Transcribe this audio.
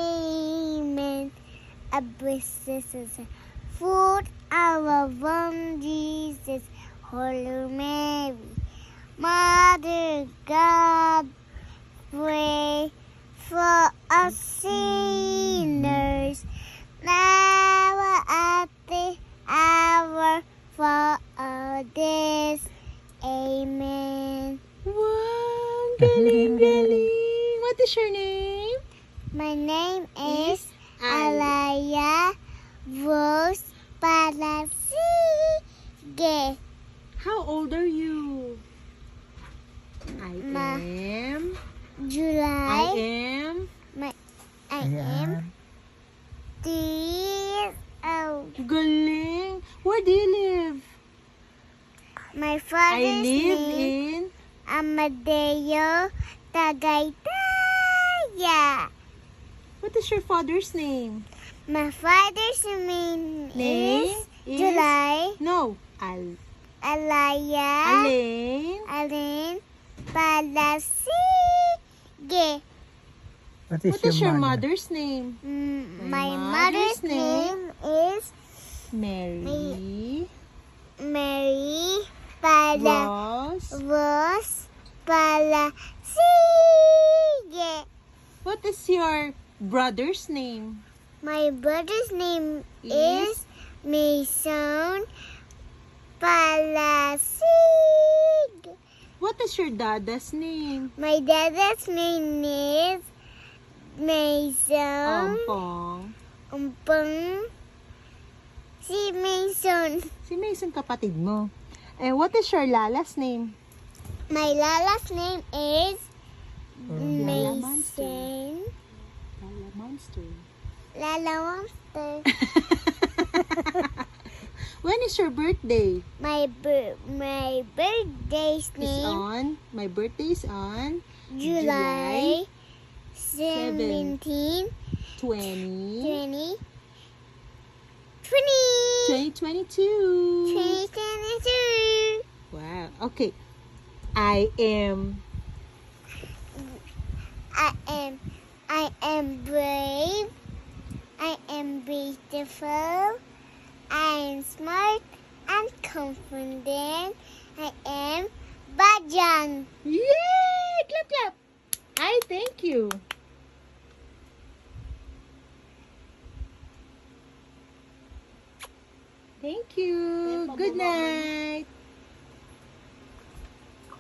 Amen. A blessed is fruit our womb, Jesus. Holy Mary, Mother God, pray for us sinners, now at the hour for our death. Amen. Wow, galing. What is your name? My name is Alaya Rose Palasige. How old are you? I Ma- am. July. I am 3 years old. Galing. Where do you live? My I father's live name in. Amadeo Tagaytaya. What is your father's name? My father's name is July No. Alaya Alain. Alin Palasige. What What is your mother's name? My mother's name is Mary. Mary Rose. Palasige. What is your brother's name? My brother's name is Mason Palasig. What is your dada's name? My dad's name is Mason Ampong. Umpang. Si Mason. Si Mason kapatid mo. And what is your lala's name? My lala's name is Lala Monster. Mason. Lala Monster. Lala Monster. When is your birthday? My birthday's name My birthday is on July 17, 20. 2022. 2022. Wow. Okay. I am brave. I am beautiful. I am smart and confident. I am Bajan. Yay! Clap, clap. I thank you. Thank you. Good night.